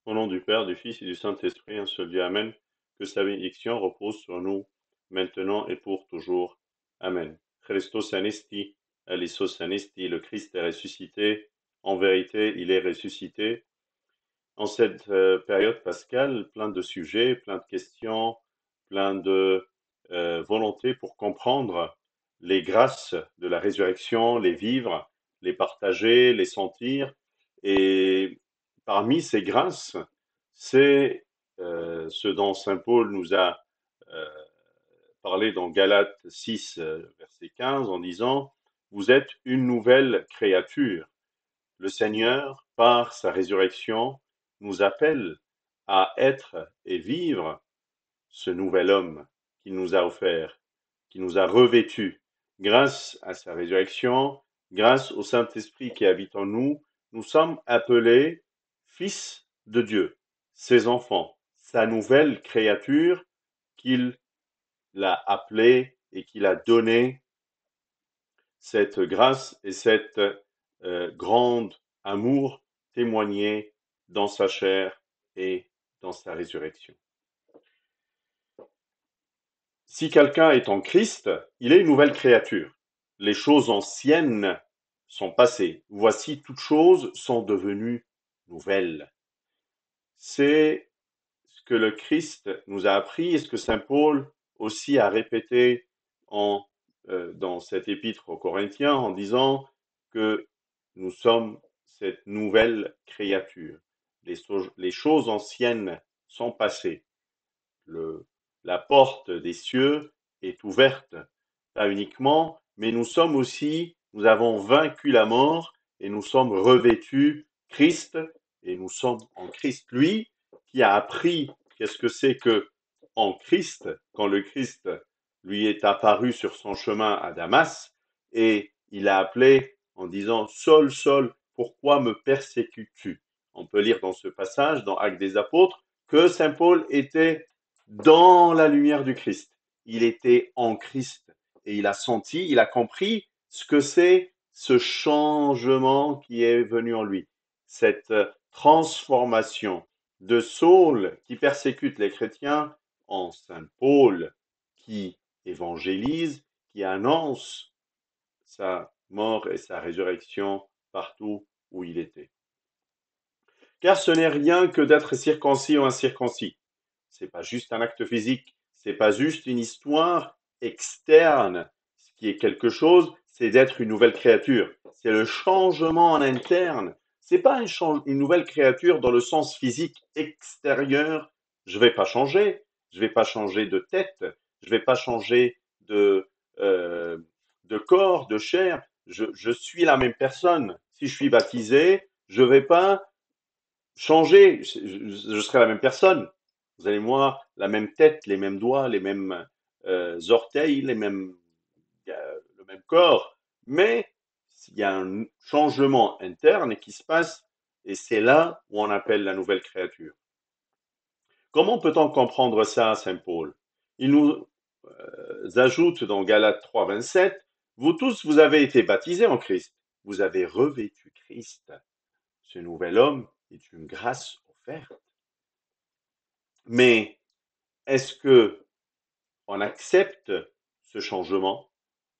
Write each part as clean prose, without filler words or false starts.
Au nom du Père, du Fils et du Saint-Esprit, un seul Dieu, Amen. Que sa bénédiction repose sur nous, maintenant et pour toujours. Amen. Christos anesti, Alison anesti, le Christ est ressuscité. En vérité, il est ressuscité. En cette période pascale, plein de sujets, plein de questions, plein de volonté pour comprendre les grâces de la résurrection, les vivre, les partager, les sentir. Et parmi ces grâces, c'est ce dont saint Paul nous a euh, parlé dans Galates 6, verset 15, en disant, vous êtes une nouvelle créature. Le Seigneur, par sa résurrection, nous appelle à être et vivre ce nouvel homme qu'il nous a offert, qu'il nous a revêtu. Grâce à sa résurrection, grâce au Saint-Esprit qui habite en nous, nous sommes appelés fils de Dieu, ses enfants, sa nouvelle créature qu'il a appelée et qu'il a donnée cette grâce et cette grande amour témoigné dans sa chair et dans sa résurrection. Si quelqu'un est en Christ, il est une nouvelle créature. Les choses anciennes sont passées. Voici, toutes choses sont devenues nouvelles. C'est ce que le Christ nous a appris et ce que saint Paul aussi a répété dans cette épître aux Corinthiens en disant que nous sommes cette nouvelle créature. Les choses anciennes sont passées. La porte des cieux est ouverte, pas uniquement, mais nous avons vaincu la mort et nous sommes revêtus Christ et nous sommes en Christ. Lui qui a appris qu'est-ce que c'est que en Christ, quand le Christ lui est apparu sur son chemin à Damas, et il a appelé en disant Saul, Saul, pourquoi me persécutes-tu? On peut lire dans ce passage, dans Actes des Apôtres, que saint Paul était dans la lumière du Christ. Il était en Christ et il a senti, il a compris ce que c'est ce changement qui est venu en lui, cette transformation de Saul qui persécute les chrétiens en saint Paul qui évangélise, qui annonce sa mort et sa résurrection partout où il était. Car ce n'est rien que d'être circoncis ou incirconcis. C'est pas juste un acte physique, c'est pas juste une histoire externe. Ce qui est quelque chose, c'est d'être une nouvelle créature. C'est le changement en interne. C'est pas une nouvelle créature dans le sens physique extérieur. Je vais pas changer. Je vais pas changer de tête. Je vais pas changer euh, de corps, de chair. Je suis la même personne. Si je suis baptisé, je vais pas changer, je serai la même personne. Vous allez voir la même tête, les mêmes doigts, les mêmes orteils, le même corps, mais il y a un changement interne qui se passe et c'est là où on appelle la nouvelle créature. Comment peut-on comprendre ça, saint Paul? Il nous ajoute dans Galates 3, 27, vous tous, vous avez été baptisés en Christ, vous avez revêtu Christ. Ce nouvel homme est une grâce offerte. Mais est-ce que on accepte ce changement?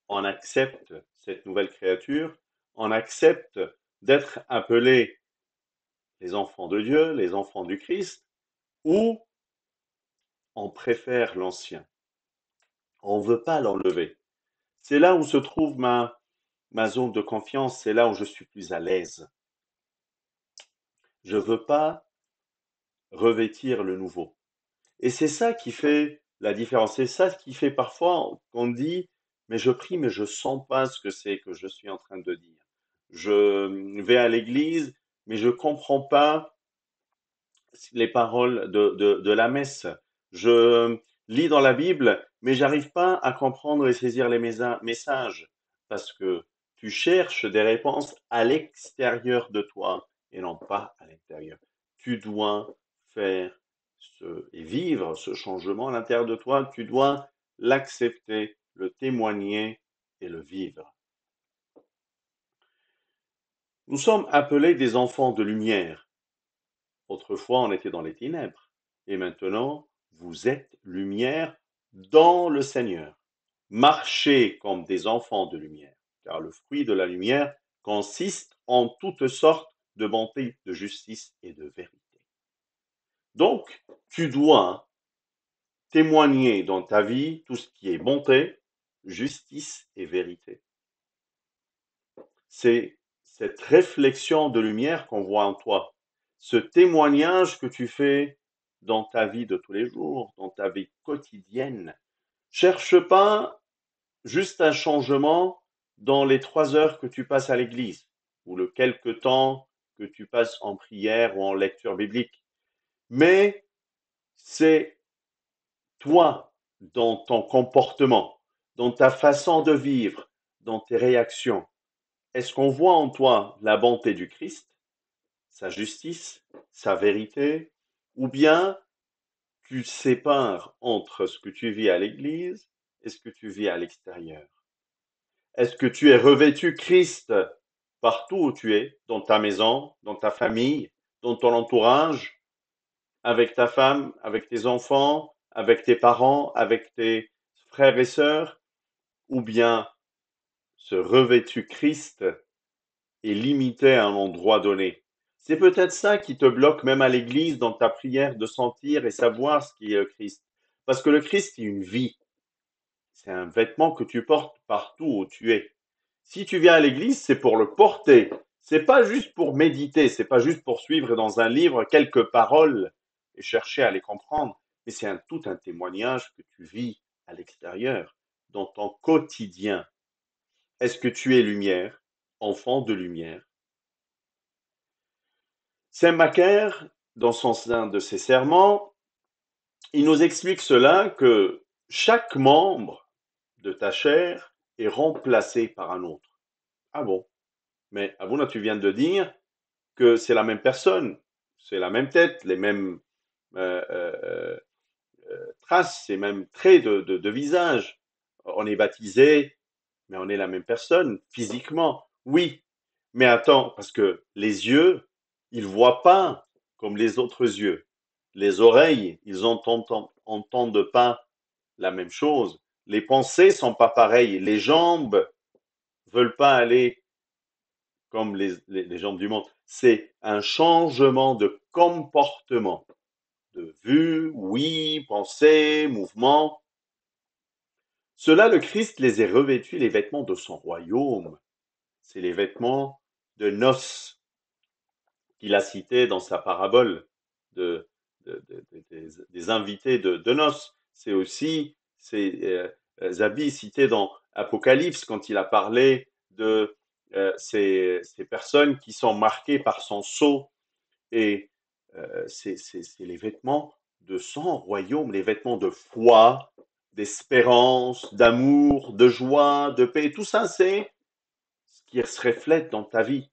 On accepte cette nouvelle créature? On accepte d'être appelés les enfants de Dieu, les enfants du Christ? Ou on préfère l'ancien? On ne veut pas l'enlever. C'est là où se trouve ma zone de confiance, c'est là où je suis plus à l'aise. Je ne veux pas revêtir le nouveau. Et c'est ça qui fait la différence. C'est ça qui fait parfois qu'on dit, mais je prie, mais je sens pas ce que c'est que je suis en train de dire. Je vais à l'église, mais je comprends pas les paroles de la messe. Je lis dans la Bible, mais j'arrive pas à comprendre et saisir les messages parce que tu cherches des réponses à l'extérieur de toi et non pas à l'intérieur. Tu dois faire et vivre ce changement à l'intérieur de toi. Tu dois l'accepter, le témoigner et le vivre. Nous sommes appelés des enfants de lumière. Autrefois, on était dans les ténèbres. Et maintenant, vous êtes lumière dans le Seigneur. Marchez comme des enfants de lumière, car le fruit de la lumière consiste en toutes sortes de bonté, de justice et de vérité. Donc, tu dois témoigner dans ta vie tout ce qui est bonté, justice et vérité. C'est cette réflexion de lumière qu'on voit en toi, ce témoignage que tu fais dans ta vie de tous les jours, dans ta vie quotidienne. Cherche pas juste un changement dans les 3 heures que tu passes à l'église ou le quelque temps que tu passes en prière ou en lecture biblique. Mais c'est toi, dans ton comportement, dans ta façon de vivre, dans tes réactions. Est-ce qu'on voit en toi la bonté du Christ, sa justice, sa vérité, ou bien tu sépares entre ce que tu vis à l'église et ce que tu vis à l'extérieur? Est-ce que tu es revêtu Christ partout où tu es, dans ta maison, dans ta famille, dans ton entourage, avec ta femme, avec tes enfants, avec tes parents, avec tes frères et sœurs, ou bien ce revêtu Christ est limité à un endroit donné? C'est peut-être ça qui te bloque même à l'église dans ta prière de sentir et savoir ce qui est le Christ. Parce que le Christ est une vie. C'est un vêtement que tu portes partout où tu es. Si tu viens à l'église, c'est pour le porter. C'est pas juste pour méditer, c'est pas juste pour suivre dans un livre quelques paroles et chercher à les comprendre, mais c'est tout un témoignage que tu vis à l'extérieur, dans ton quotidien. Est-ce que tu es lumière, enfant de lumière? Saint Macaire, dans un de ses sermons, il nous explique cela que chaque membre de ta chair est remplacé par un autre. Ah bon? Mais Abuna, tu viens de dire que c'est la même personne, c'est la même tête, les mêmes euh, euh, traces, les mêmes traits de visage. On est baptisé, mais on est la même personne physiquement. Oui, mais attends, parce que les yeux, ils voient pas comme les autres yeux. Les oreilles, ils entendent pas la même chose. Les pensées sont pas pareilles. Les jambes veulent pas aller comme les jambes du monde. C'est un changement de comportement, de vue, oui, pensée, mouvement. Cela, le Christ les a revêtus les vêtements de son royaume. C'est les vêtements de noces qu'il a cités dans sa parabole de, des invités de noces. C'est aussi ces habits cités dans Apocalypse quand il a parlé de ces personnes qui sont marquées par son sceau. Et c'est les vêtements de son royaume, les vêtements de foi, d'espérance, d'amour, de joie, de paix. Tout ça, c'est ce qui se reflète dans ta vie.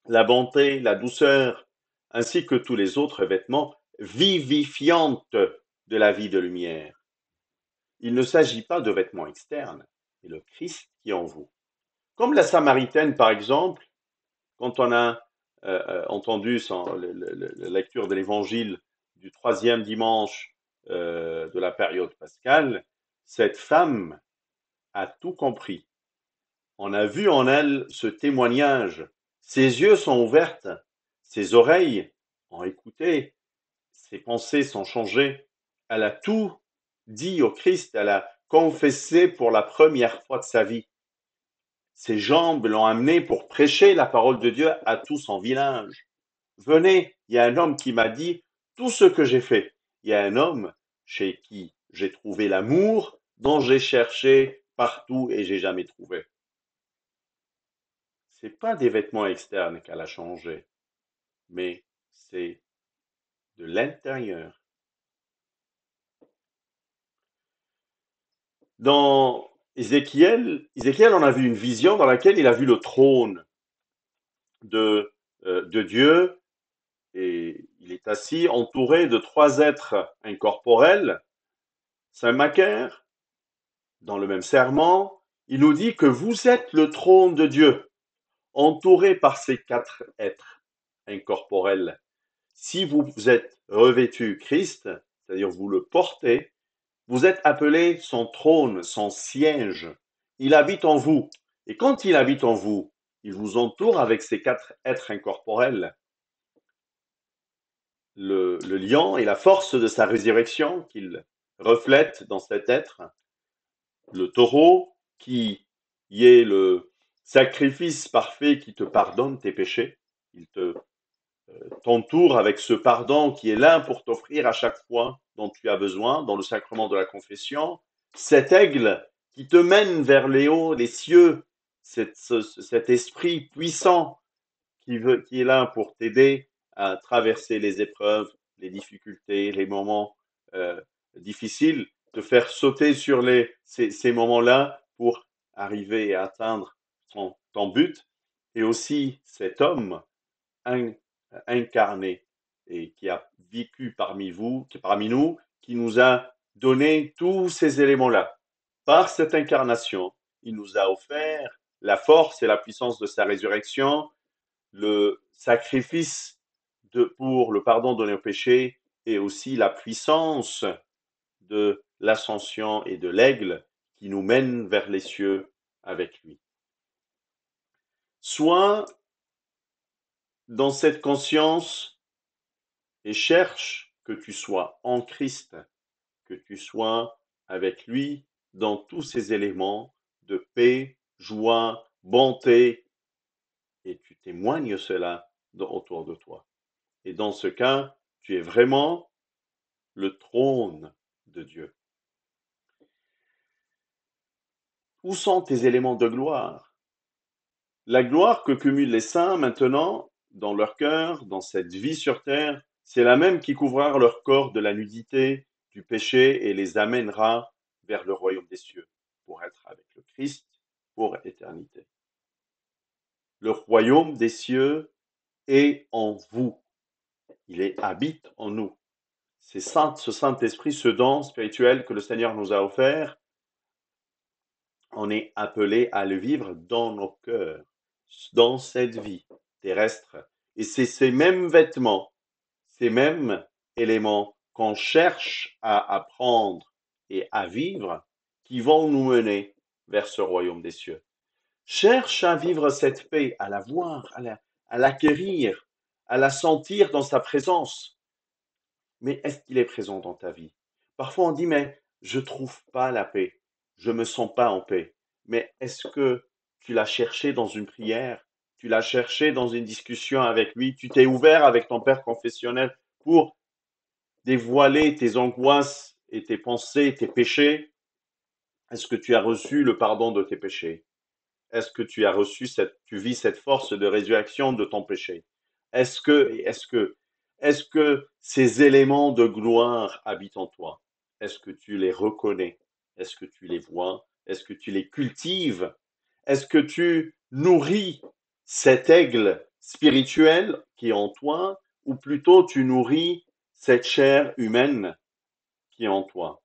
La bonté, la douceur, ainsi que tous les autres vêtements vivifiantes de la vie de lumière. Il ne s'agit pas de vêtements externes, c'est le Christ qui est en vous. Comme la Samaritaine, par exemple, quand on a entendu la lecture de l'évangile du 3e dimanche de la période pascale, cette femme a tout compris. On a vu en elle ce témoignage. Ses yeux sont ouverts, ses oreilles ont écouté, ses pensées sont changées. Elle a tout dit au Christ, elle a confessé pour la première fois de sa vie. Ses jambes l'ont amené pour prêcher la parole de Dieu à tout son village. Venez, il y a un homme qui m'a dit tout ce que j'ai fait. Il y a un homme chez qui j'ai trouvé l'amour dont j'ai cherché partout et j'ai jamais trouvé. C'est pas des vêtements externes qu'elle a changé, mais c'est de l'intérieur. Dans Ézéchiel, on a vu une vision dans laquelle il a vu le trône de Dieu et il est assis entouré de 3 êtres incorporels. Saint Macaire, dans le même serment, il nous dit que vous êtes le trône de Dieu, entouré par ces 4 êtres incorporels. Si vous êtes revêtu Christ, c'est-à-dire vous le portez, vous êtes appelé son trône, son siège. Il habite en vous. Et quand il habite en vous, il vous entoure avec ces quatre êtres incorporels. Le lion et la force de sa résurrection qu'il reflète dans cet être. Le taureau qui y est le sacrifice parfait qui te pardonne tes péchés. Il t'entoure avec ce pardon qui est là pour t'offrir à chaque fois dont tu as besoin dans le sacrement de la confession. Cet aigle qui te mène vers les hauts, les cieux, cet esprit puissant qui est là pour t'aider à traverser les épreuves, les difficultés, les moments euh, difficiles, te faire sauter sur ces moments-là pour arriver à atteindre ton but. Et aussi cet homme in, incarné et qui a vécu parmi nous, qui nous a donné tous ces éléments-là. Par cette incarnation, il nous a offert la force et la puissance de sa résurrection, le sacrifice pour le pardon de nos péchés et aussi la puissance de l'ascension et de l'aigle qui nous mène vers les cieux avec lui. Sois dans cette conscience et cherche que tu sois en Christ, que tu sois avec lui dans tous ces éléments de paix, joie, bonté, et tu témoignes cela autour de toi. Et dans ce cas, tu es vraiment le trône de Dieu. Où sont tes éléments de gloire? La gloire que cumulent les saints maintenant dans leur cœur, dans cette vie sur terre, c'est la même qui couvrira leur corps de la nudité, du péché et les amènera vers le royaume des cieux pour être avec le Christ pour éternité. Le royaume des cieux est en vous. Il habite en nous. C'est ce Saint-Esprit, ce don spirituel que le Seigneur nous a offert, on est appelé à le vivre dans nos cœurs, dans cette vie terrestre. Et c'est ces mêmes vêtements, ces mêmes éléments qu'on cherche à apprendre et à vivre qui vont nous mener vers ce royaume des cieux. Cherche à vivre cette paix, à la voir, à l'acquérir, à la sentir dans sa présence. Mais est-ce qu'il est présent dans ta vie? Parfois on dit, mais je ne trouve pas la paix, je ne me sens pas en paix. Mais est-ce que tu l'as cherché dans une prière? Tu l'as cherché dans une discussion avec lui? Tu t'es ouvert avec ton père confessionnel pour dévoiler tes angoisses et tes pensées, tes péchés? Est-ce que tu as reçu le pardon de tes péchés? Est-ce que tu as reçu tu vis cette force de résurrection de ton péché? Est-ce que ces éléments de gloire habitent en toi? Est-ce que tu les reconnais? Est-ce que tu les vois? Est-ce que tu les cultives? Est-ce que tu nourris cet aigle spirituel qui est en toi, ou plutôt tu nourris cette chair humaine qui est en toi?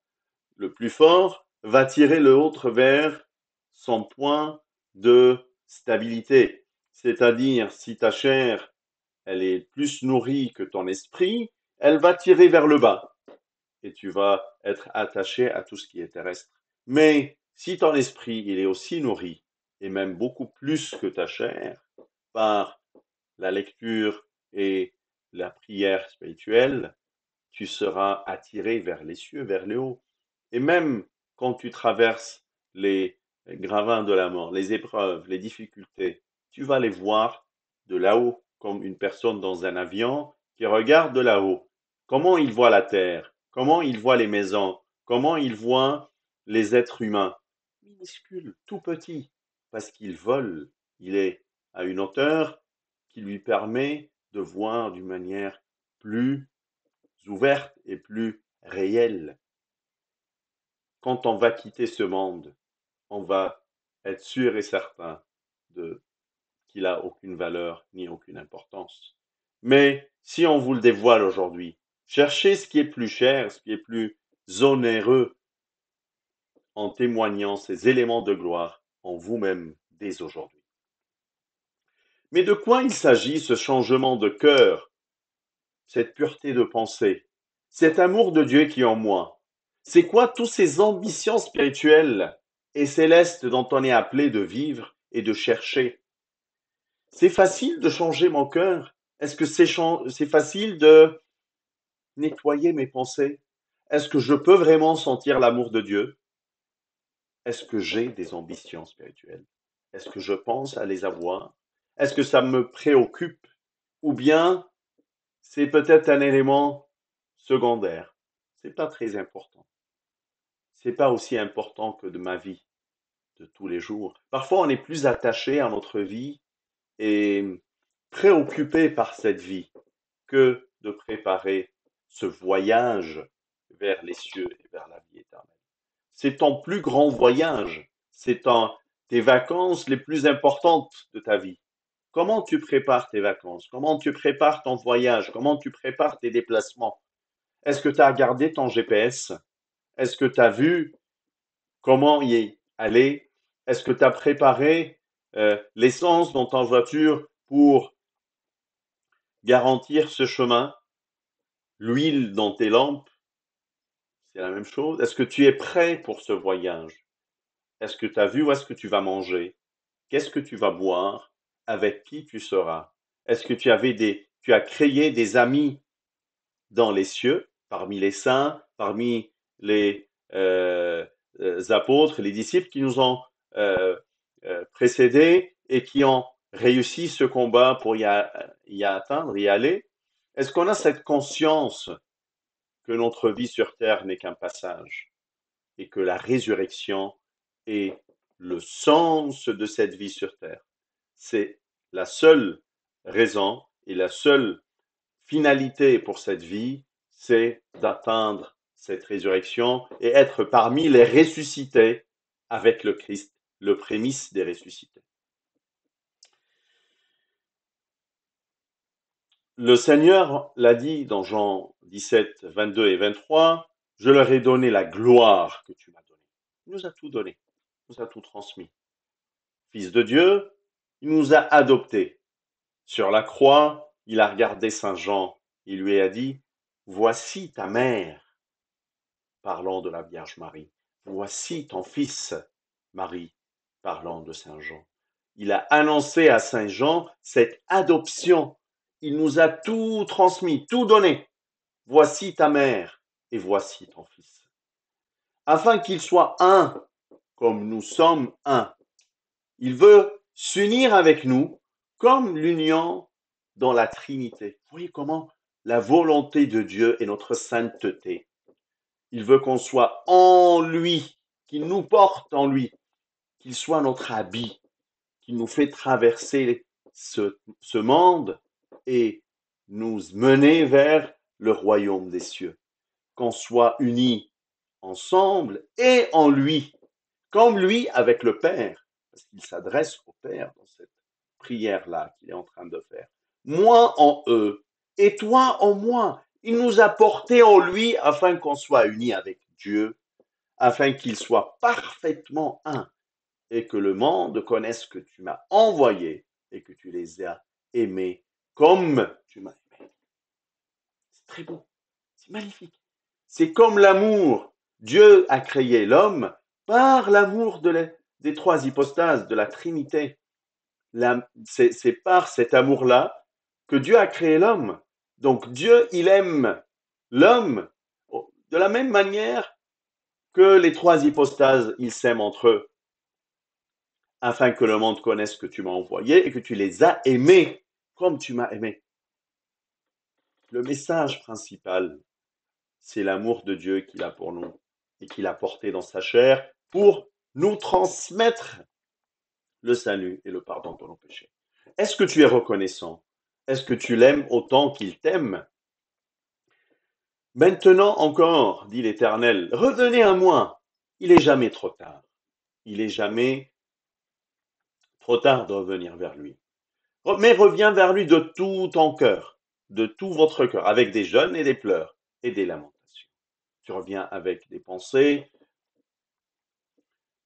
Le plus fort va tirer l'autre vers son point de stabilité. C'est-à-dire, si ta chair, elle est plus nourrie que ton esprit, elle va tirer vers le bas et tu vas être attaché à tout ce qui est terrestre. Mais si ton esprit, il est aussi nourri, et même beaucoup plus que ta chair, par la lecture et la prière spirituelle, tu seras attiré vers les cieux, vers le haut. Et même quand tu traverses les gravins de la mort, les épreuves, les difficultés, tu vas les voir de là-haut, comme une personne dans un avion qui regarde de là-haut. Comment il voit la terre? Comment il voit les maisons? Comment il voit les êtres humains? Minuscule, tout petit, parce qu'il vole. Il est à une hauteur qui lui permet de voir d'une manière plus ouverte et plus réelle. Quand on va quitter ce monde, on va être sûr et certain de qu'il n'a aucune valeur ni aucune importance. Mais si on vous le dévoile aujourd'hui, cherchez ce qui est plus cher, ce qui est plus onéreux en témoignant ces éléments de gloire en vous-même dès aujourd'hui. Mais de quoi il s'agit ce changement de cœur cette pureté de pensée, cet amour de Dieu qui est en moi? C'est quoi toutes ces ambitions spirituelles et célestes dont on est appelé de vivre et de chercher? C'est facile de changer mon cœur? Est-ce que c'est facile de nettoyer mes pensées? Est-ce que je peux vraiment sentir l'amour de Dieu? Est-ce que j'ai des ambitions spirituelles? Est-ce que je pense à les avoir? Est-ce que ça me préoccupe? Ou bien c'est peut-être un élément secondaire? C'est pas très important. C'est pas aussi important que de ma vie de tous les jours. Parfois, on est plus attaché à notre vie et préoccupé par cette vie que de préparer ce voyage vers les cieux et vers la vie éternelle. C'est ton plus grand voyage, tes vacances les plus importantes de ta vie. Comment tu prépares tes vacances? Comment tu prépares ton voyage? Comment tu prépares tes déplacements? Est-ce que tu as regardé ton GPS? Est-ce que tu as vu comment y aller? Est-ce que tu as préparé l'essence dans ta voiture pour garantir ce chemin? L'huile dans tes lampes, c'est la même chose. Est-ce que tu es prêt pour ce voyage? Est-ce que tu as vu où est-ce que tu vas manger? Qu'est-ce que tu vas boire? Avec qui tu seras? Est-ce que tu as créé des amis dans les cieux, parmi les saints, parmi les apôtres, les disciples qui nous ont précédés et qui ont réussi ce combat pour y atteindre, y aller? Est-ce qu'on a cette conscience que notre vie sur terre n'est qu'un passage et que la résurrection est le sens de cette vie sur terre? C'est la seule raison et la seule finalité pour cette vie, c'est d'atteindre cette résurrection et être parmi les ressuscités avec le Christ, le prémisse des ressuscités. Le Seigneur l'a dit dans Jean 17, 22 et 23, « Je leur ai donné la gloire que tu m'as donnée. » Il nous a tout donné, il nous a tout transmis. Fils de Dieu, il nous a adoptés. Sur la croix, il a regardé Saint Jean, il lui a dit, « Voici ta mère, parlant de la Vierge Marie. Voici ton fils, Marie, parlant de Saint Jean. » Il a annoncé à Saint Jean cette adoption. Il nous a tout transmis, tout donné. Voici ta mère et voici ton fils. Afin qu'ils soient un, comme nous sommes un. Il veut s'unir avec nous comme l'union dans la Trinité. Vous voyez comment la volonté de Dieu est notre sainteté. Il veut qu'on soit en lui, qu'il nous porte en lui, qu'il soit notre habit, qu'il nous fait traverser ce monde et nous mener vers le royaume des cieux. Qu'on soit unis ensemble et en lui, comme lui avec le Père, parce qu'il s'adresse au Père dans cette prière-là qu'il est en train de faire. Moi en eux et toi en moi. Il nous a portés en lui afin qu'on soit unis avec Dieu, afin qu'il soit parfaitement un et que le monde connaisse que tu m'as envoyé et que tu les as aimés comme tu m'as aimé. C'est très beau, c'est magnifique. C'est comme l'amour. Dieu a créé l'homme par l'amour des trois hypostases, de la Trinité. C'est par cet amour-là que Dieu a créé l'homme. Donc Dieu, il aime l'homme de la même manière que les trois hypostases, ils s'aiment entre eux, afin que le monde connaisse que tu m'as envoyé et que tu les as aimés comme tu m'as aimé. Le message principal, c'est l'amour de Dieu qu'il a pour nous et qu'il a porté dans sa chair pour nous transmettre le salut et le pardon de nos péchés. Est-ce que tu es reconnaissant? Est-ce que tu l'aimes autant qu'il t'aime? Maintenant encore, dit l'Éternel, revenez à moi. Il n'est jamais trop tard. Il n'est jamais trop tard de revenir vers lui. Mais reviens vers lui de tout ton cœur, de tout votre cœur, avec des jeûnes et des pleurs et des lamentations. Tu reviens avec des pensées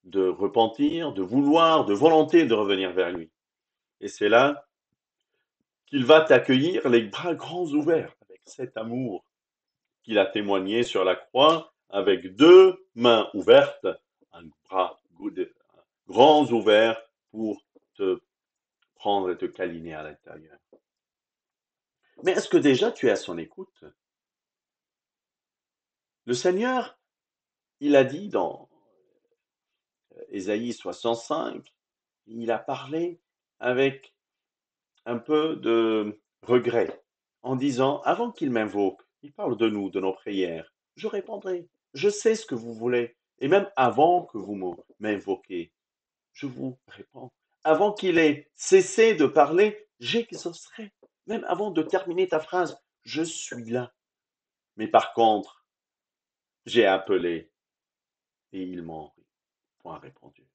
de repentir, de vouloir, de volonté de revenir vers lui. Et c'est là qu'il va t'accueillir les bras grands ouverts, avec cet amour qu'il a témoigné sur la croix avec deux mains ouvertes, un bras grands ouverts pour te prendre et te câliner à l'intérieur. Mais est-ce que déjà tu es à son écoute? Le Seigneur, il a dit dans Ésaïe 65, il a parlé avec un peu de regret en disant, avant qu'il m'invoque, il parle de nous, de nos prières, je répondrai, je sais ce que vous voulez, et même avant que vous m'invoquez, je vous réponds. Avant qu'il ait cessé de parler, j'exaucerai. Même avant de terminer ta phrase, je suis là. Mais par contre, j'ai appelé et ils m'ont point répondu.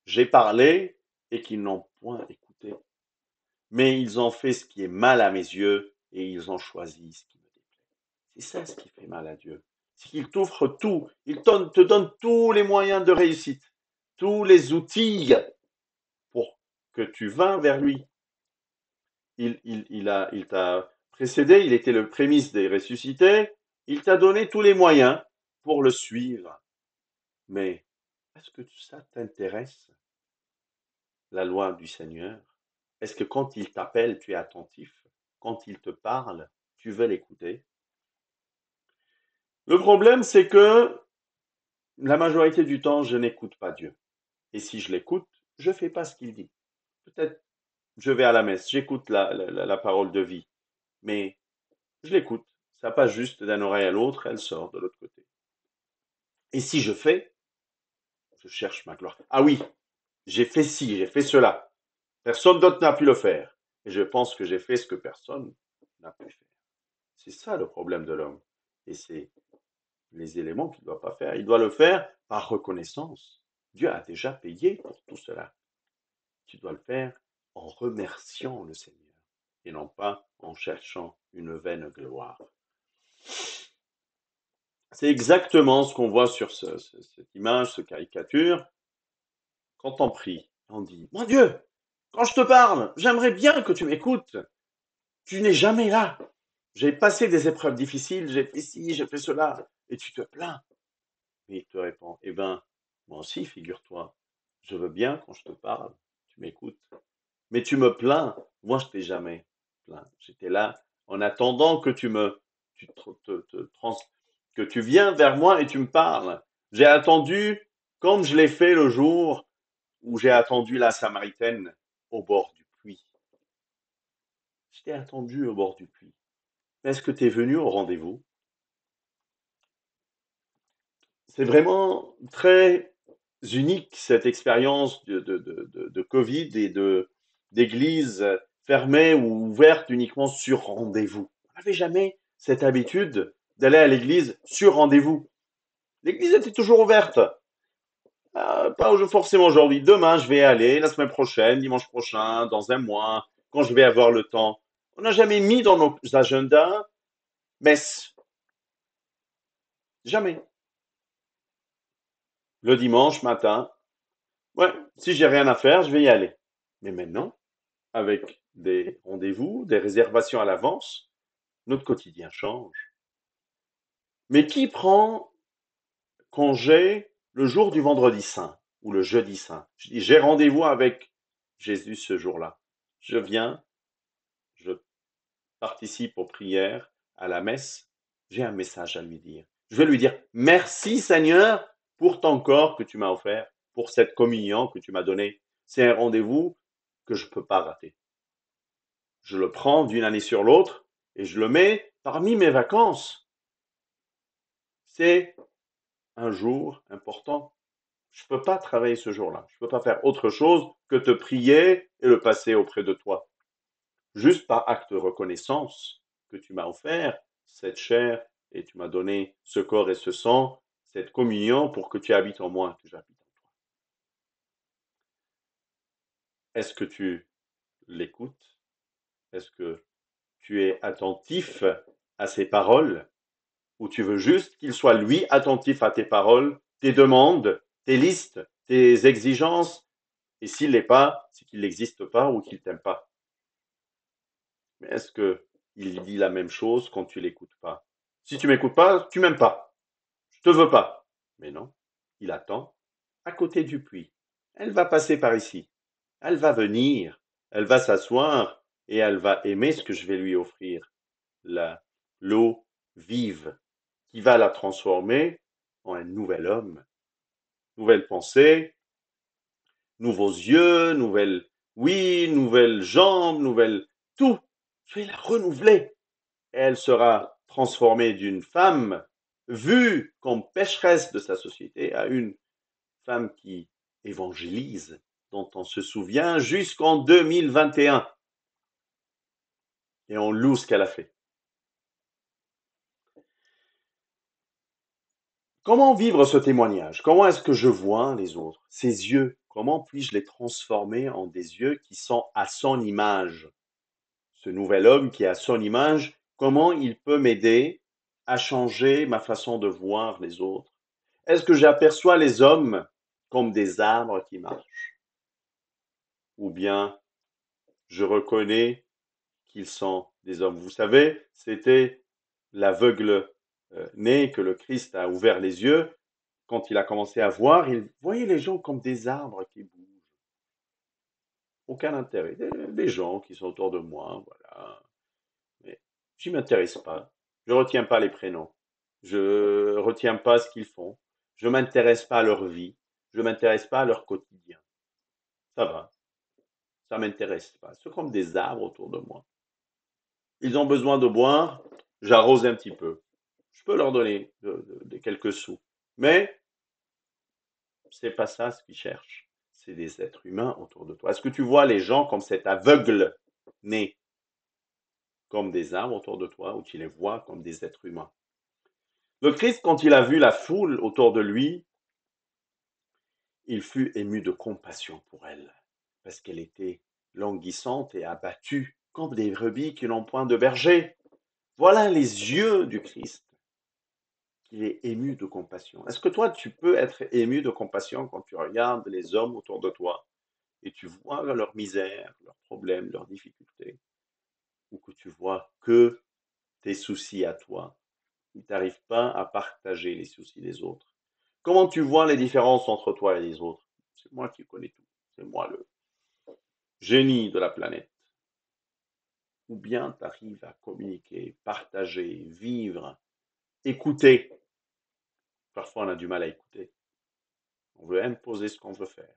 J'ai parlé et qu'ils n'ont point écouté. Mais ils ont fait ce qui est mal à mes yeux et ils ont choisi ce qui me déplaît. C'est ça ce qui fait mal à Dieu. C'est qu'il t'offre tout. Il te donne tous les moyens de réussite, tous les outils pour que tu vas vers lui. Il t'a précédé, il était le prémisse des ressuscités, il t'a donné tous les moyens pour le suivre. Mais est-ce que ça t'intéresse, la loi du Seigneur? Est-ce que quand il t'appelle, tu es attentif? Quand il te parle, tu veux l'écouter? Le problème, c'est que la majorité du temps, je n'écoute pas Dieu. Et si je l'écoute, je ne fais pas ce qu'il dit. Peut-être je vais à la messe, j'écoute la parole de vie, mais je l'écoute. Ça passe juste d'une oreille à l'autre, elle sort de l'autre côté. Et si je fais, je cherche ma gloire. Ah oui, j'ai fait ci, j'ai fait cela. Personne d'autre n'a pu le faire. Et je pense que j'ai fait ce que personne n'a pu faire. C'est ça le problème de l'homme. Et c'est les éléments qu'il ne doit pas faire. Il doit le faire par reconnaissance. Dieu a déjà payé pour tout cela. Tu dois le faire en remerciant le Seigneur et non pas en cherchant une vaine gloire. C'est exactement ce qu'on voit sur cette image, cette caricature. Quand on prie, on dit, mon Dieu, quand je te parle, j'aimerais bien que tu m'écoutes. Tu n'es jamais là. J'ai passé des épreuves difficiles, j'ai fait ci, j'ai fait cela, et tu te plains. Et il te répond, eh bien, moi aussi, figure-toi, je veux bien quand je te parle, tu m'écoutes. Mais tu me plains, moi je t'ai jamais plaint. J'étais là en attendant que que tu viens vers moi et tu me parles. J'ai attendu comme je l'ai fait le jour où j'ai attendu la Samaritaine au bord du puits. Je t'ai attendu au bord du puits. Est-ce que tu es venu au rendez-vous? C'est vraiment très unique cette expérience de Covid et d'église fermée ou ouverte uniquement sur rendez-vous. On n'avait jamais cette habitude d'aller à l'église sur rendez-vous. L'église était toujours ouverte. Pas forcément aujourd'hui. Demain, je vais aller, la semaine prochaine, dimanche prochain, dans un mois, quand je vais avoir le temps. On n'a jamais mis dans nos agendas messe. Jamais. Le dimanche matin, ouais, si j'ai rien à faire, je vais y aller. Mais maintenant, avec des rendez-vous, des réservations à l'avance, notre quotidien change. Mais qui prend congé le jour du vendredi saint ou le jeudi saint? Je dis, j'ai rendez-vous avec Jésus ce jour-là. Je viens, je participe aux prières, à la messe, j'ai un message à lui dire. Je vais lui dire, merci Seigneur pour ton corps que tu m'as offert, pour cette communion que tu m'as donnée. C'est un rendez-vous que je ne peux pas rater. Je le prends d'une année sur l'autre et je le mets parmi mes vacances. C'est un jour important. Je ne peux pas travailler ce jour-là. Je ne peux pas faire autre chose que te prier et le passer auprès de toi. Juste par acte de reconnaissance que tu m'as offert cette chair et tu m'as donné ce corps et ce sang, cette communion pour que tu habites en moi, que j'habite en toi. Est-ce que tu l'écoutes? Est-ce que tu es attentif à ses paroles? Ou tu veux juste qu'il soit lui attentif à tes paroles, tes demandes, tes listes, tes exigences, et s'il l'est pas, c'est qu'il n'existe pas ou qu'il t'aime pas. Mais est-ce que il dit la même chose quand tu l'écoutes pas. Si tu m'écoutes pas, tu m'aimes pas. Je te veux pas. Mais non, il attend à côté du puits. Elle va passer par ici. Elle va venir. Elle va s'asseoir et elle va aimer ce que je vais lui offrir. La, l'eau vive qui va la transformer en un nouvel homme. Nouvelle pensée, nouveaux yeux, nouvelles jambes, tout. Je vais la renouveler. Elle sera transformée d'une femme vue comme pécheresse de sa société à une femme qui évangélise, dont on se souvient jusqu'en 2021. Et on loue ce qu'elle a fait. Comment vivre ce témoignage? Comment est-ce que je vois les autres? Ces yeux, comment puis-je les transformer en des yeux qui sont à son image? Ce nouvel homme qui est à son image, comment il peut m'aider à changer ma façon de voir les autres? Est-ce que j'aperçois les hommes comme des arbres qui marchent? Ou bien je reconnais qu'ils sont des hommes? Vous savez, c'était l'aveugle né que le Christ a ouvert les yeux. Quand il a commencé à voir, il voyait les gens comme des arbres qui bougent. Aucun intérêt. Des gens qui sont autour de moi, voilà. Mais je ne m'intéresse pas. Je ne retiens pas les prénoms. Je ne retiens pas ce qu'ils font. Je ne m'intéresse pas à leur vie. Je ne m'intéresse pas à leur quotidien. Ça va. Ça ne m'intéresse pas. C'est comme des arbres autour de moi. Ils ont besoin de boire. J'arrose un petit peu. Je peux leur donner quelques sous. Mais c'est pas ça ce qu'ils cherchent. C'est des êtres humains autour de toi. Est-ce que tu vois les gens comme cet aveugle né, comme des arbres autour de toi, ou tu les vois comme des êtres humains? Le Christ, quand il a vu la foule autour de lui, il fut ému de compassion pour elle, parce qu'elle était languissante et abattue, comme des brebis qui n'ont point de berger. Voilà les yeux du Christ, qu'il est ému de compassion. Est-ce que toi, tu peux être ému de compassion quand tu regardes les hommes autour de toi et tu vois leur misère, leurs problèmes, leurs difficultés, ou que tu vois que tes soucis à toi, tu n'arrives pas à partager les soucis des autres? Comment tu vois les différences entre toi et les autres? C'est moi qui connais tout. C'est moi le génie de la planète. Ou bien tu arrives à communiquer, partager, vivre, écouter. Parfois on a du mal à écouter. On veut imposer ce qu'on veut faire.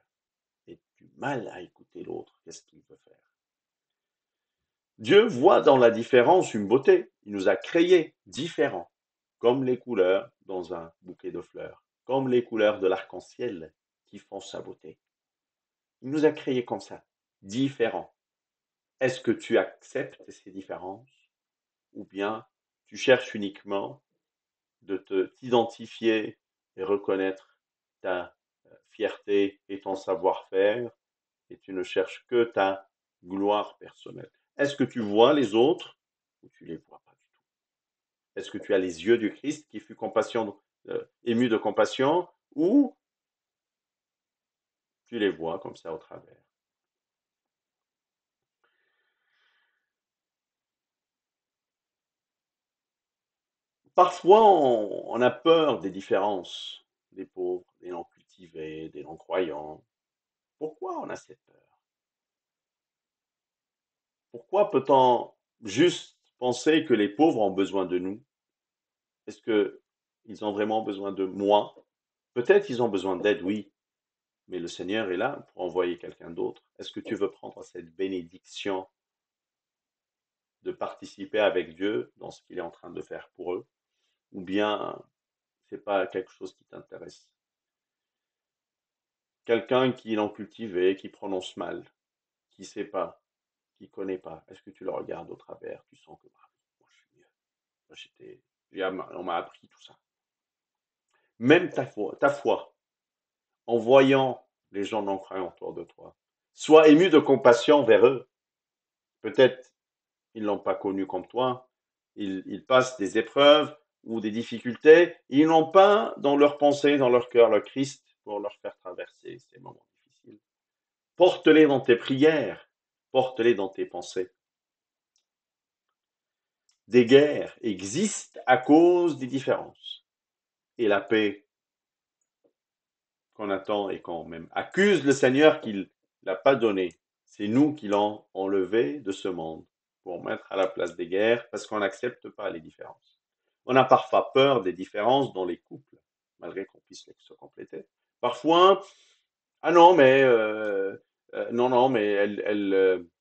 Et du mal à écouter l'autre, qu'est-ce qu'il veut faire. Dieu voit dans la différence une beauté. Il nous a créés différents, comme les couleurs dans un bouquet de fleurs, comme les couleurs de l'arc-en-ciel qui font sa beauté. Il nous a créés comme ça, différents. Est-ce que tu acceptes ces différences ou bien tu cherches uniquement de t'identifier et reconnaître ta fierté et ton savoir-faire et tu ne cherches que ta gloire personnelle? Est-ce que tu vois les autres ou tu les vois pas du tout? Est-ce que tu as les yeux du Christ qui fut ému de compassion ou tu les vois comme ça au travers? Parfois, on a peur des différences, des pauvres, des non cultivés, des non croyants. Pourquoi on a cette peur? Pourquoi peut-on juste penser que les pauvres ont besoin de nous? Est-ce qu'ils ont vraiment besoin de moi? Peut-être ils ont besoin d'aide, oui, mais le Seigneur est là pour envoyer quelqu'un d'autre. Est-ce que tu veux prendre cette bénédiction de participer avec Dieu dans ce qu'il est en train de faire pour eux? Ou bien c'est pas quelque chose qui t'intéresse? Quelqu'un qui est non cultivé, qui prononce mal, qui sait pas, qui connaît pas, est-ce que tu le regardes au travers? Tu sens que moi je suis mieux. Moi, on m'a appris tout ça. Même ta foi, en voyant les gens non croyants autour de toi, sois ému de compassion vers eux. Peut-être ils l'ont pas connu comme toi, ils passent des épreuves ou des difficultés, ils n'ont pas dans leur pensée, dans leur cœur, le Christ pour leur faire traverser ces moments difficiles. Porte-les dans tes prières, porte-les dans tes pensées. des guerres existent à cause des différences. Et la paix qu'on attend et qu'on même accuse le Seigneur qu'il n'a pas donnée, c'est nous qui l'avons enlevé de ce monde pour mettre à la place des guerres parce qu'on n'accepte pas les différences. On a parfois peur des différences dans les couples, malgré qu'on puisse se compléter. Parfois, ah non, mais non, mais elle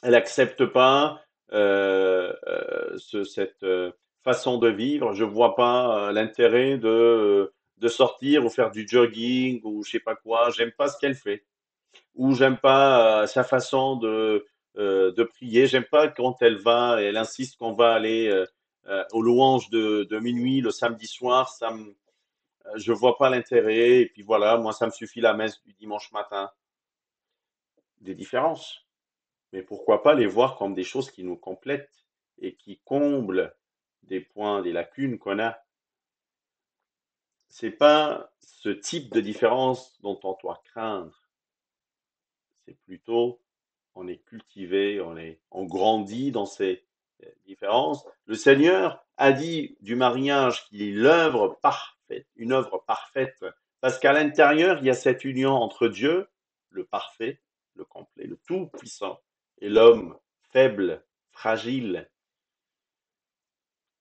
accepte pas cette façon de vivre. Je vois pas l'intérêt de sortir ou faire du jogging ou je sais pas quoi. J'aime pas ce qu'elle fait. Ou j'aime pas sa façon de prier. J'aime pas quand elle va, elle insiste qu'on va aller aux louanges de minuit le samedi soir. Je vois pas l'intérêt. Et puis voilà, moi ça me suffit la messe du dimanche matin. Des différences. Mais pourquoi pas les voir comme des choses qui nous complètent et qui comblent des points, des lacunes qu'on a. C'est pas ce type de différence dont on doit craindre. C'est plutôt on est cultivé, on grandit dans ces différences. Le Seigneur a dit du mariage qu'il est l'œuvre parfaite, une œuvre parfaite, parce qu'à l'intérieur, il y a cette union entre Dieu, le parfait, le complet, le tout-puissant, et l'homme faible, fragile.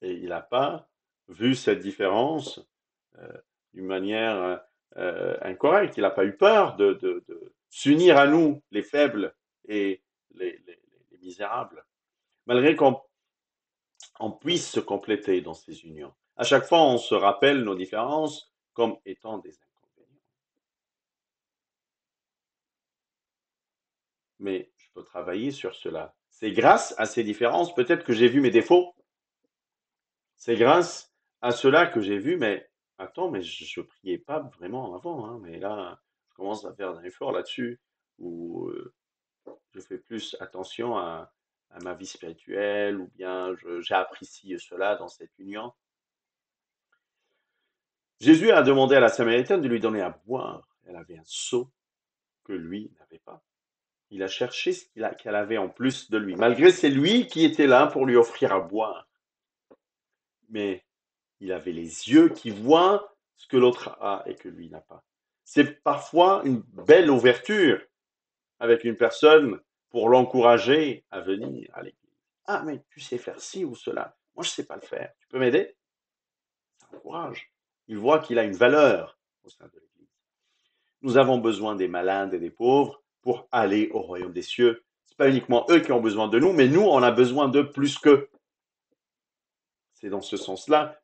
Et il n'a pas vu cette différence euh, d'une manière incorrecte. Il n'a pas eu peur de s'unir à nous, les faibles et les misérables, malgré qu'on puisse se compléter dans ces unions. À chaque fois, on se rappelle nos différences comme étant des inconvénients. Mais je peux travailler sur cela. C'est grâce à ces différences, peut-être que j'ai vu mes défauts. C'est grâce à cela que j'ai vu, mais attends, mais je priais pas vraiment avant, hein, mais là, je commence à faire un effort là-dessus, où je fais plus attention à ma vie spirituelle, ou bien j'apprécie cela dans cette union. Jésus a demandé à la Samaritaine de lui donner à boire. Elle avait un seau que lui n'avait pas. Il a cherché ce qu'elle avait en plus de lui, malgré c'est lui qui était là pour lui offrir à boire. Mais il avait les yeux qui voient ce que l'autre a et que lui n'a pas. C'est parfois une belle ouverture avec une personne pour l'encourager à venir à l'église. Ah, mais tu sais faire ci ou cela. Moi, je ne sais pas le faire. Tu peux m'aider? Ça encourage. Il voit qu'il a une valeur au sein de l'église. Nous avons besoin des malades et des pauvres pour aller au royaume des cieux. Ce n'est pas uniquement eux qui ont besoin de nous, mais nous, on a besoin d'eux plus qu'eux. C'est dans ce sens-là.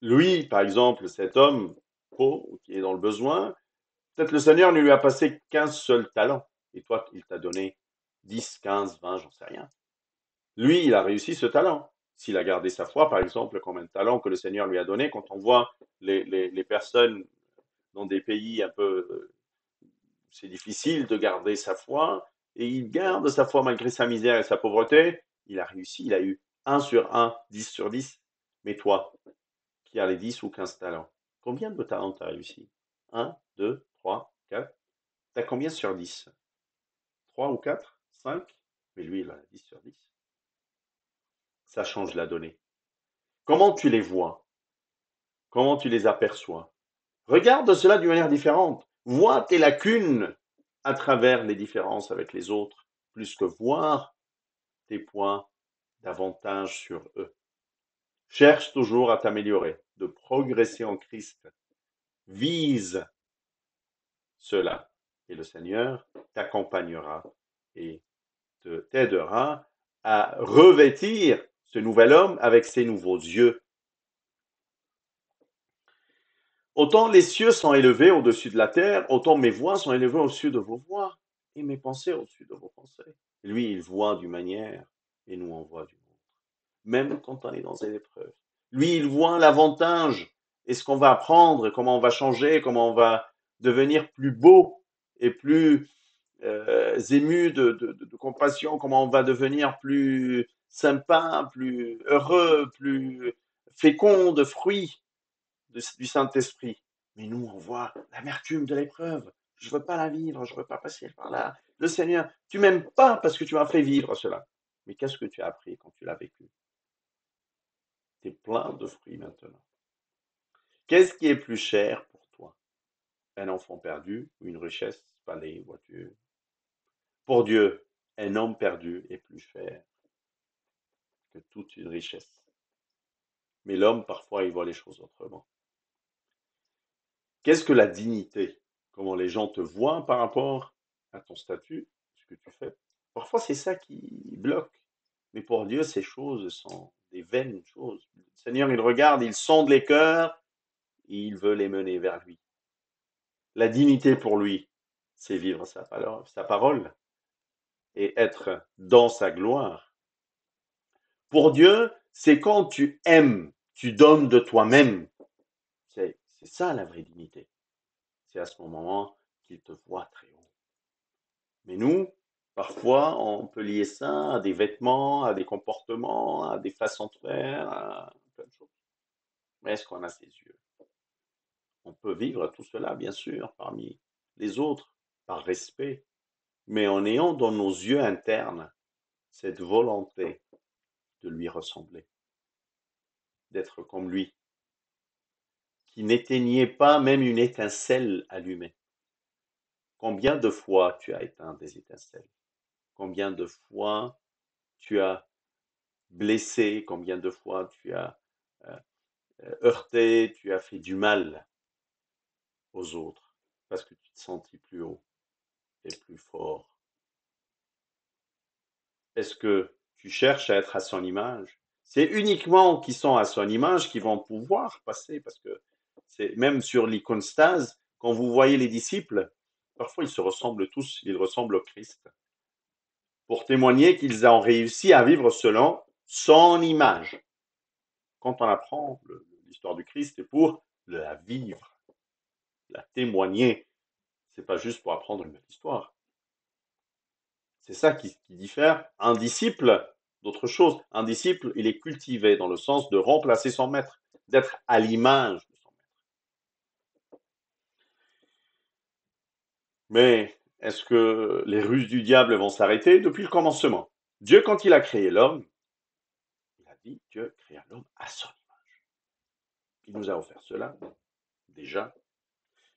Lui, par exemple, cet homme pauvre qui est dans le besoin, peut-être le Seigneur ne lui a passé qu'un seul talent. Et toi, il t'a donné 10, 15, 20, j'en sais rien. Lui, il a réussi ce talent. S'il a gardé sa foi, par exemple, comme un talent que le Seigneur lui a donné, quand on voit les personnes dans des pays un peu, c'est difficile de garder sa foi, et il garde sa foi malgré sa misère et sa pauvreté, il a réussi, il a eu 1 sur 1, 10 sur 10. Mais toi, qui as les 10 ou 15 talents, combien de talents tu as réussi? 1, 2, 3, 4. Tu as combien sur 10? 3 ou 4? 5? Mais lui, il a 10 sur 10. Ça change la donnée. Comment tu les vois? Comment tu les aperçois? Regarde cela d'une manière différente. Vois tes lacunes à travers les différences avec les autres, plus que voir tes points davantage sur eux. Cherche toujours à t'améliorer, de progresser en Christ. Vise cela. Et le Seigneur t'accompagnera et t'aidera à revêtir ce nouvel homme avec ses nouveaux yeux. Autant les cieux sont élevés au-dessus de la terre, autant mes voix sont élevées au-dessus de vos voix et mes pensées au-dessus de vos pensées. Lui, il voit d'une manière et nous, on voit d'une autre. Même quand on est dans une épreuve. Lui, il voit l'avantage et ce qu'on va apprendre, comment on va changer, comment on va devenir plus beau et plus ému de compassion, comment on va devenir plus sympa, plus heureux, plus fécond de fruits du Saint-Esprit. Mais nous, on voit l'amertume de l'épreuve. Je ne veux pas la vivre, je ne veux pas passer par là. Le Seigneur, tu m'aimes pas parce que tu m'as fait vivre cela. Mais qu'est-ce que tu as appris quand tu l'as vécu? Tu es plein de fruits maintenant. Qu'est-ce qui est plus cher pour toi? Un enfant perdu ou une richesse, palais, voiture? Pour Dieu, un homme perdu est plus cher que toute une richesse. Mais l'homme, parfois, il voit les choses autrement. Qu'est-ce que la dignité? Comment les gens te voient par rapport à ton statut, ce que tu fais? Parfois, c'est ça qui bloque. Mais pour Dieu, ces choses sont des vaines choses. Le Seigneur, il regarde, il sonde les cœurs et il veut les mener vers lui. La dignité pour lui, c'est vivre sa parole et être dans sa gloire. Pour Dieu, c'est quand tu aimes, tu donnes de toi-même. C'est ça la vraie dignité. C'est à ce moment qu'il te voit très haut. Mais nous, parfois, on peut lier ça à des vêtements, à des comportements, à des façons de faire, à plein de choses. Mais est-ce qu'on a ses yeux? On peut vivre tout cela, bien sûr, parmi les autres, par respect, mais en ayant dans nos yeux internes cette volonté de lui ressembler, d'être comme lui, qui n'éteignait pas même une étincelle allumée. Combien de fois tu as éteint des étincelles? Combien de fois tu as blessé? Combien de fois tu as heurté? Tu as fait du mal aux autres parce que tu te sentis plus haut et plus fort? Est-ce que tu cherches à être à son image? C'est uniquement qui sont à son image qui vont pouvoir passer, parce que c'est même sur l'iconostase, quand vous voyez les disciples, parfois ils se ressemblent tous, ils ressemblent au Christ, pour témoigner qu'ils ont réussi à vivre selon son image. Quand on apprend l'histoire du Christ, c'est pour la vivre, la témoigner. C'est pas juste pour apprendre une belle histoire. C'est ça qui diffère un disciple d'autre chose. Un disciple, il est cultivé dans le sens de remplacer son maître, d'être à l'image de son maître. Mais est-ce que les ruses du diable vont s'arrêter? Depuis le commencement, Dieu, quand il a créé l'homme, il a dit, Dieu créa l'homme à son image. Il nous a offert cela, déjà.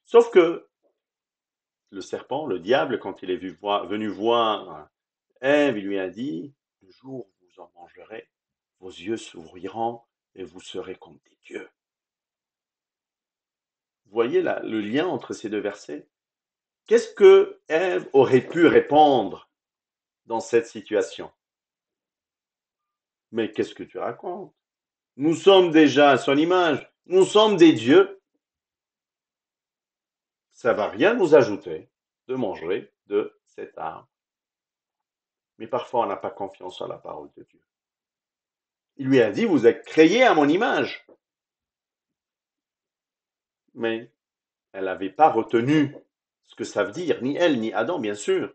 Sauf que le serpent, le diable, quand il est venu voir Ève, il lui a dit, le jour où vous en mangerez, vos yeux s'ouvriront et vous serez comme des dieux. Vous voyez le lien entre ces deux versets? Qu'est-ce que Ève aurait pu répondre dans cette situation? Mais qu'est-ce que tu racontes? Nous sommes déjà à son image, nous sommes des dieux. Ça va rien nous ajouter de manger de cet arbre. Mais parfois, on n'a pas confiance en la parole de Dieu. Il lui a dit, vous êtes créés à mon image. Mais elle n'avait pas retenu ce que ça veut dire, ni elle, ni Adam, bien sûr.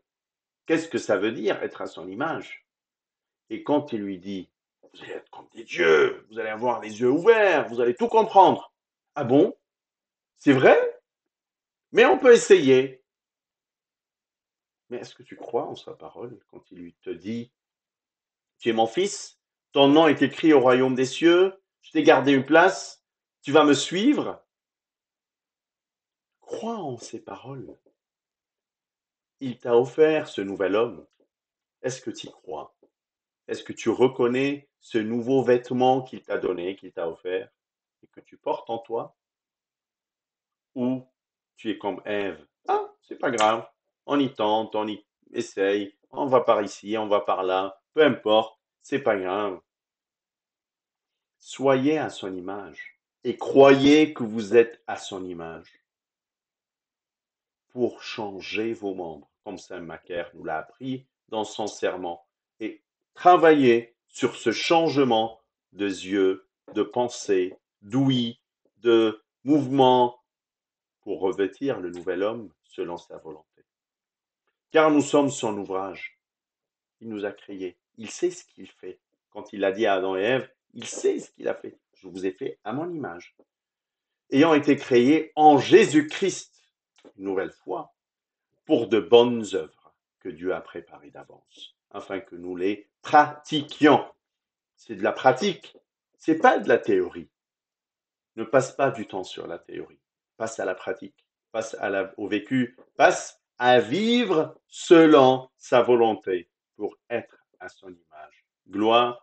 Qu'est-ce que ça veut dire être à son image? Et quand il lui dit, vous allez être comme des dieux, vous allez avoir les yeux ouverts, vous allez tout comprendre. Ah bon? C'est vrai? Mais on peut essayer. Mais est-ce que tu crois en sa parole quand il lui te dit, tu es mon fils, ton nom est écrit au royaume des cieux, je t'ai gardé une place, tu vas me suivre? Crois en ses paroles. Il t'a offert ce nouvel homme. Est-ce que tu y crois? Est-ce que tu reconnais ce nouveau vêtement qu'il t'a donné, qu'il t'a offert, et que tu portes en toi? Ou tu es comme Ève? Ah, c'est pas grave. On y tente, on y essaye, on va par ici, on va par là, peu importe, c'est pas grave. Soyez à son image et croyez que vous êtes à son image pour changer vos membres, comme Saint Macaire nous l'a appris dans son serment, et travailler sur ce changement de yeux, de pensée, d'ouïe, de mouvement pour revêtir le nouvel homme selon sa volonté. Car nous sommes son ouvrage. Il nous a créés. Il sait ce qu'il fait. Quand il a dit à Adam et Ève, il sait ce qu'il a fait. Je vous ai fait à mon image. Ayant été créés en Jésus-Christ, une nouvelle fois, pour de bonnes œuvres que Dieu a préparées d'avance, afin que nous les pratiquions. C'est de la pratique. C'est pas de la théorie. Ne passe pas du temps sur la théorie. Passe à la pratique, au vécu, passe à vivre selon sa volonté pour être à son image. Gloire